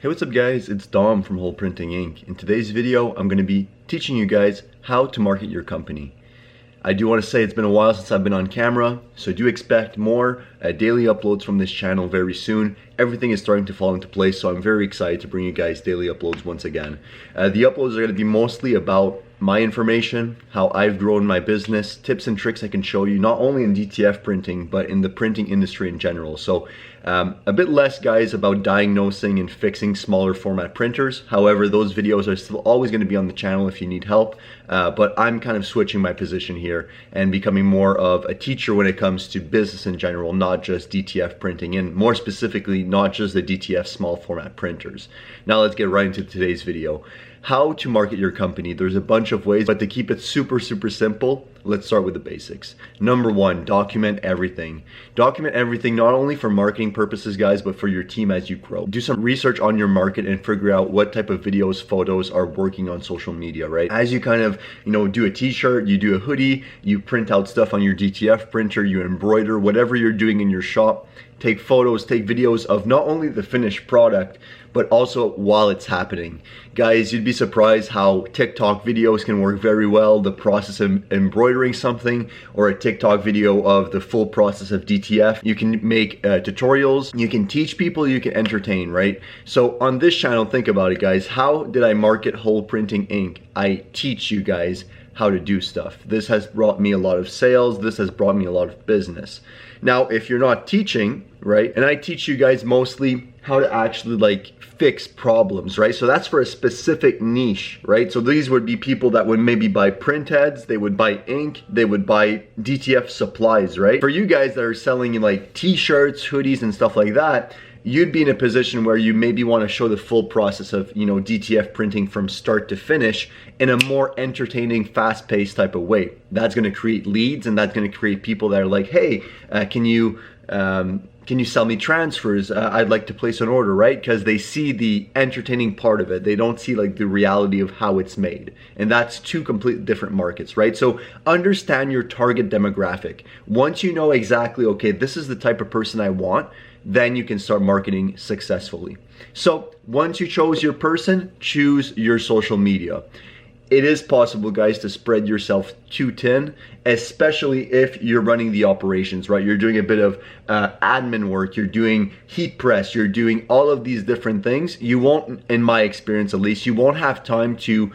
Hey, what's up guys? It's Dom from Hole Printing Inc. In today's video, I'm going to be teaching you guys how to market your company. I do want to say it's been a while since I've been on camera, so do expect more daily uploads from this channel very soon. Everything is starting to fall into place, so I'm very excited to bring you guys daily uploads once again. The uploads are going to be mostly about my information, how I've grown my business, tips and tricks I can show you, not only in DTF printing, but in the printing industry in general. So a bit less, guys, about diagnosing and fixing smaller format printers. However, those videos are still always going to be on the channel if you need help. But I'm kind of switching my position here and becoming more of a teacher when it comes to business in general, not just DTF printing, and more specifically, not just the DTF small format printers. Now let's get right into today's video. How to market your company. There's a bunch of ways, but to keep it super simple, let's start with the basics. Number one, document everything. Document everything, not only for marketing purposes, guys, but for your team as you grow. Do some research on your market and figure out what type of videos, photos are working on social media, right? As you kind of, do a t-shirt, you do a hoodie, you print out stuff on your DTF printer, you embroider, whatever you're doing in your shop, take photos, take videos of not only the finished product, but also while it's happening. Guys, you'd be surprised how TikTok videos can work very well. The process of embroidering something, or a TikTok video of the full process of DTF. You can make tutorials, you can teach people, you can entertain, right? So on this channel, think about it, guys. How did I market Hole Printing Inc? I teach you guys how to do stuff. This has brought me a lot of sales. This has brought me a lot of business. Now, if you're not teaching, right, and I teach you guys mostly how to actually fix problems, right? So that's for a specific niche, right? So these would be people that would maybe buy print heads, they would buy ink, they would buy DTF supplies, right? For you guys that are selling t-shirts, hoodies, and stuff like that, you'd be in a position where you maybe want to show the full process of, DTF printing from start to finish in a more entertaining, fast-paced type of way. That's going to create leads, and that's going to create people that are like, hey, can you sell me transfers? I'd like to place an order, right? Because they see the entertaining part of it. They don't see the reality of how it's made. And that's two completely different markets, right? So understand your target demographic. Once you know exactly, okay, this is the type of person I want, then you can start marketing successfully. So once you chose your person, choose your social media. It is possible, guys, to spread yourself too thin, especially if you're running the operations, right? You're doing a bit of admin work, you're doing heat press, you're doing all of these different things. You won't, in my experience at least, you won't have time to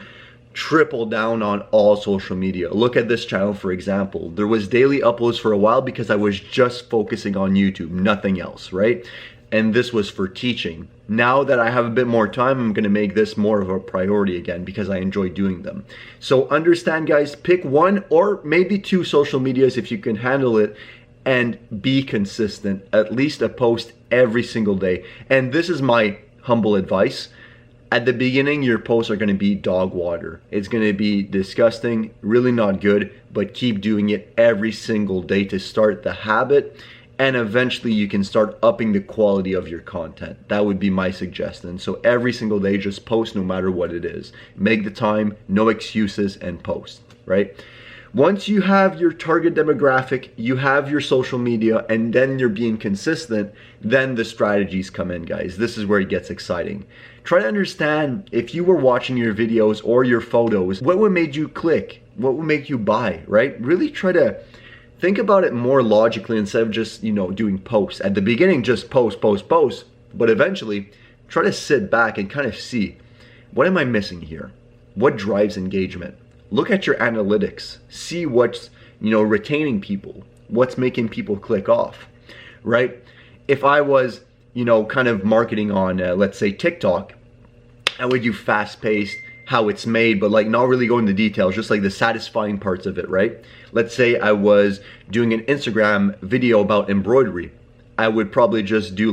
triple down on all social media. Look at this channel, for example. There was daily uploads for a while because I was just focusing on YouTube, nothing else, right? And this was for teaching. Now that I have a bit more time, I'm gonna make this more of a priority again because I enjoy doing them. So understand, guys, pick one or maybe two social medias if you can handle it, and be consistent. At least a post every single day. And this is my humble advice. At the beginning, your posts are going to be dog water. It's going to be disgusting, really not good, but keep doing it every single day to start the habit, and eventually you can start upping the quality of your content. That would be my suggestion. So every single day, just post no matter what it is. Make the time, no excuses, and post, right? Once you have your target demographic, you have your social media, and then you're being consistent, then the strategies come in, guys. This is where it gets exciting. Try to understand, if you were watching your videos or your photos, what would make you click? What would make you buy, right? Really try to think about it more logically instead of just, doing posts. At the beginning, just post, but eventually try to sit back and kind of see, what am I missing here? What drives engagement? Look at your analytics, see what's, retaining people, what's making people click off, right? If I was, kind of marketing on, let's say TikTok, I would do fast-paced, how it's made, but not really go into details, just the satisfying parts of it, right? Let's say I was doing an Instagram video about embroidery. I would probably just do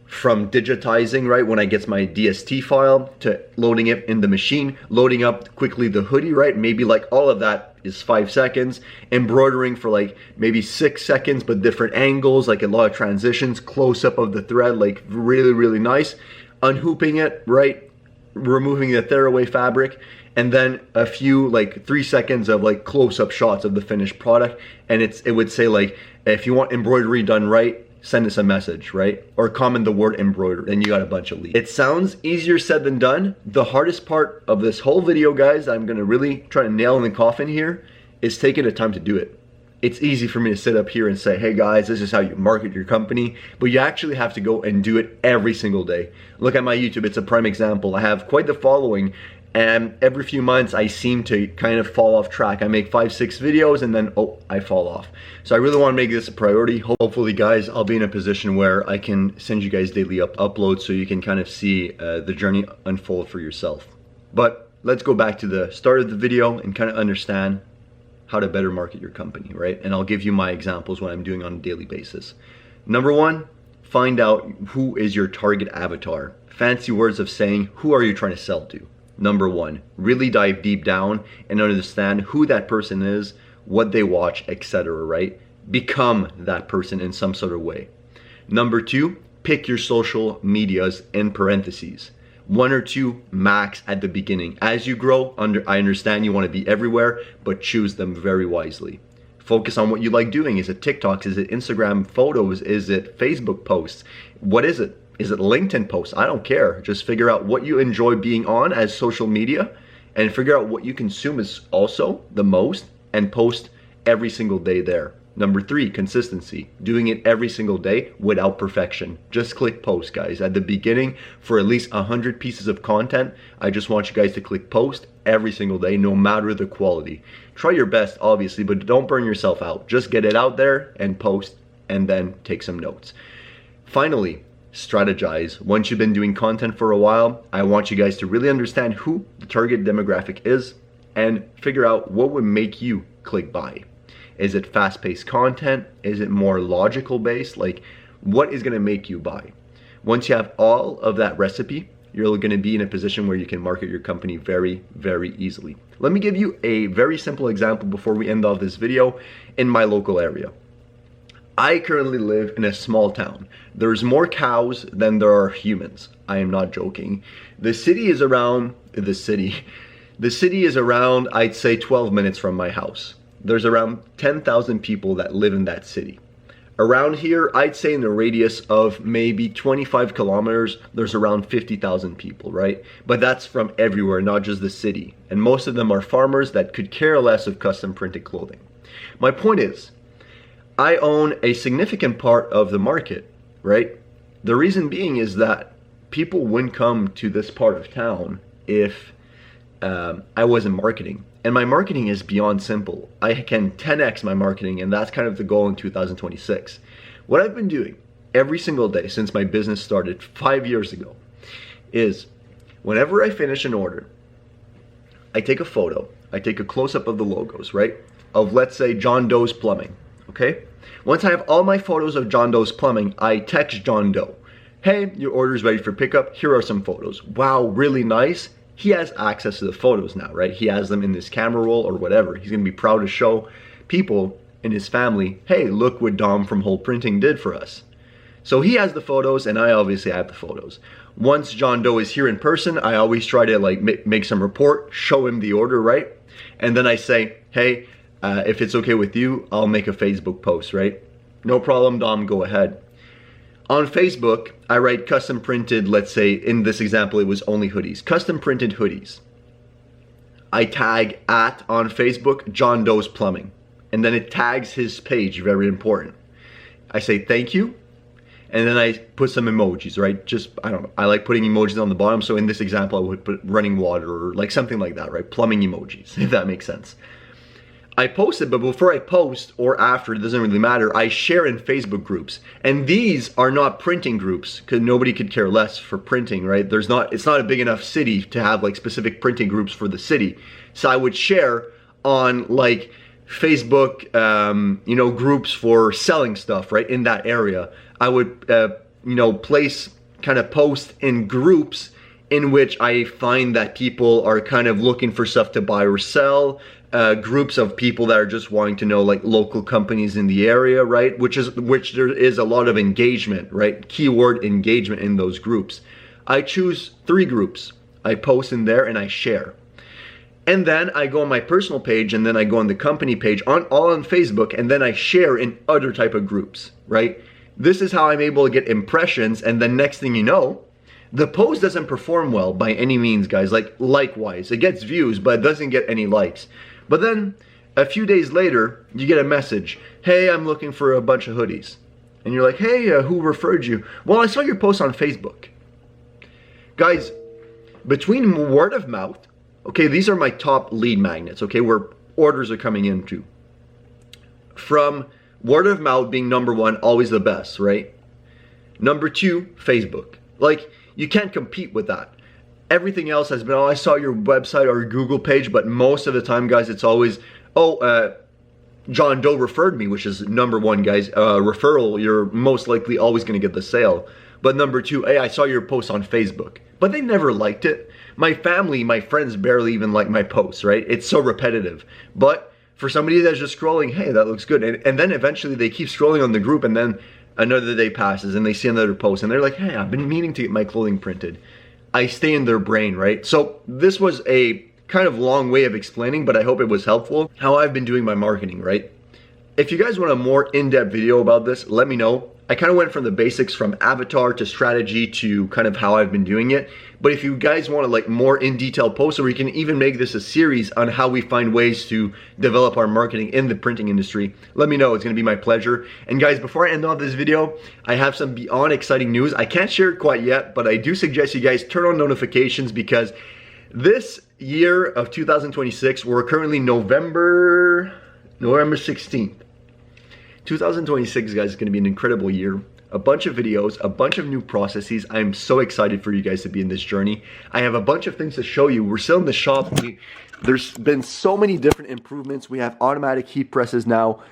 from digitizing, right, when I get my DST file, to loading it in the machine, loading up quickly the hoodie, right? Maybe all of that is 5 seconds. Embroidering for maybe 6 seconds, but different angles, a lot of transitions, close up of the thread, really nice. Unhooping it, right? Removing the tearaway fabric, and then a few 3 seconds of close-up shots of the finished product, and it would say if you want embroidery done right, send us a message, right? Or comment the word embroidered and you got a bunch of leads. It sounds easier said than done. The hardest part of this whole video, guys, I'm gonna really try to nail in the coffin here, is taking the time to do it. It's easy for me to sit up here and say, hey guys, this is how you market your company, but you actually have to go and do it every single day. Look at my YouTube, it's a prime example. I have quite the following, and every few months I seem to kind of fall off track. I make 5-6 videos and then, oh, I fall off. So I really want to make this a priority. Hopefully, guys, I'll be in a position where I can send you guys daily uploads so you can kind of see the journey unfold for yourself. But let's go back to the start of the video and kind of understand how to better market your company, right? And I'll give you my examples what I'm doing on a daily basis. Number one, find out who is your target avatar. Fancy words of saying, who are you trying to sell to? Number one, really dive deep down and understand who that person is, what they watch, etc., right? Become that person in some sort of way. Number two, pick your social medias in parentheses. 1 or 2 max at the beginning. As you grow, I understand you want to be everywhere, but choose them very wisely. Focus on what you like doing. Is it TikToks? Is it Instagram photos? Is it Facebook posts? What is it? Is it LinkedIn posts? I don't care. Just figure out what you enjoy being on as social media and figure out what you consume is also the most and post every single day there. Number 3, consistency. Doing it every single day without perfection. Just click post, guys. At the beginning, for at least 100 pieces of content, I just want you guys to click post every single day, no matter the quality. Try your best, obviously, but don't burn yourself out. Just get it out there and post and then take some notes. Finally, strategize. Once you've been doing content for a while, I want you guys to really understand who the target demographic is and figure out what would make you click buy. Is it fast-paced content? Is it more logical based? Like, what is going to make you buy? Once you have all of that recipe, you're going to be in a position where you can market your company very, very easily. Let me give you a very simple example before we end off this video in my local area. I currently live in a small town. There's more cows than there are humans. I am not joking. The city is around, I'd say 12 minutes from my house. There's around 10,000 people that live in that city. Around here, I'd say in the radius of maybe 25 kilometers, there's around 50,000 people, right? But that's from everywhere, not just the city. And most of them are farmers that could care less of custom printed clothing. My point is, I own a significant part of the market, right? The reason being is that people wouldn't come to this part of town if I wasn't marketing. And my marketing is beyond simple. I can 10x my marketing, and that's kind of the goal in 2026. What I've been doing every single day since my business started 5 years ago is whenever I finish an order, I take a photo, I take a close-up of the logos, right? Of, let's say, John Doe's Plumbing, okay? Once I have all my photos of John Doe's Plumbing, I text John Doe, hey, your order's ready for pickup, here are some photos. Wow, really nice. He has access to the photos now, right? He has them in his camera roll or whatever. He's gonna be proud to show people in his family, hey, look what Dom from Whole Printing did for us. So he has the photos and I obviously have the photos. Once John Doe is here in person, I always try to like make some report, show him the order, right? And then I say, hey, if it's okay with you, I'll make a Facebook post, right? No problem, Dom, go ahead. On Facebook, I write custom printed, let's say in this example, it was only hoodies, custom printed hoodies. I tag on Facebook, John Doe's Plumbing, and then it tags his page, very important. I say thank you, and then I put some emojis, right? Just, I don't know, I like putting emojis on the bottom, so in this example, I would put running water or like something like that, right? Plumbing emojis, if that makes sense. I post it, but before I post or after, it doesn't really matter, I share in Facebook groups. And these are not printing groups, because nobody could care less for printing, right? It's not a big enough city to have like specific printing groups for the city. So I would share on like Facebook, you know, groups for selling stuff, right? In that area. I would, you know, place kind of post in groups in which I find that people are kind of looking for stuff to buy or sell. Groups of people that are just wanting to know like local companies in the area, right? Which there is a lot of engagement, right? Keyword engagement in those groups. I choose 3 groups. I post in there and I share. And then I go on my personal page and then I go on the company page all on Facebook and then I share in other type of groups, right? This is how I'm able to get impressions, and then next thing you know, the post doesn't perform well by any means, guys. Like, like-wise, it gets views, but it doesn't get any likes. But then, a few days later, you get a message, hey, I'm looking for a bunch of hoodies. And you're like, hey, who referred you? Well, I saw your post on Facebook. Guys, between word of mouth, okay, these are my top lead magnets, okay, where orders are coming into. From word of mouth being number one, always the best, right? Number two, Facebook. Like, you can't compete with that. Everything else has been, oh, I saw your website or Google page, but most of the time, guys, it's always, oh, John Doe referred me, which is number one, guys. Referral, you're most likely always going to get the sale. But number two, hey, I saw your post on Facebook. But they never liked it. My family, my friends barely even like my posts, right? It's so repetitive. But for somebody that's just scrolling, hey, that looks good. And then eventually they keep scrolling on the group, and then another day passes and they see another post and they're like, hey, I've been meaning to get my clothing printed. I stay in their brain, right? So this was a kind of long way of explaining, but I hope it was helpful, how I've been doing my marketing, right? If you guys want a more in-depth video about this, let me know. I kind of went from the basics, from avatar to strategy to kind of how I've been doing it. But if you guys want to like more in detail posts, or we can even make this a series on how we find ways to develop our marketing in the printing industry, let me know. It's going to be my pleasure. And guys, before I end off this video, I have some beyond exciting news. I can't share it quite yet, but I do suggest you guys turn on notifications, because this year of 2026, we're currently November 16th. 2026, guys, is going to be an incredible year. A bunch of videos, a bunch of new processes. I'm so excited for you guys to be in this journey. I have a bunch of things to show you. We're still in the shop. There's been so many different improvements. We have automatic heat presses now.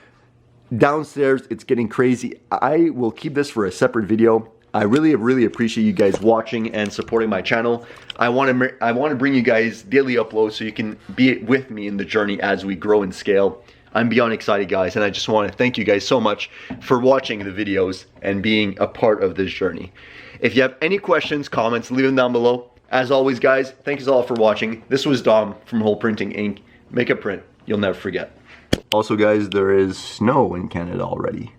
Downstairs, it's getting crazy. I will keep this for a separate video. I really appreciate you guys watching and supporting my channel. I want to bring you guys daily uploads so you can be with me in the journey as we grow and scale. I'm beyond excited, guys, and I just want to thank you guys so much for watching the videos and being a part of this journey. If you have any questions, comments, leave them down below. As always, guys, thank you all for watching. This was Dom from Whole Printing Inc. Make a print you'll never forget. Also, guys, there is snow in Canada already.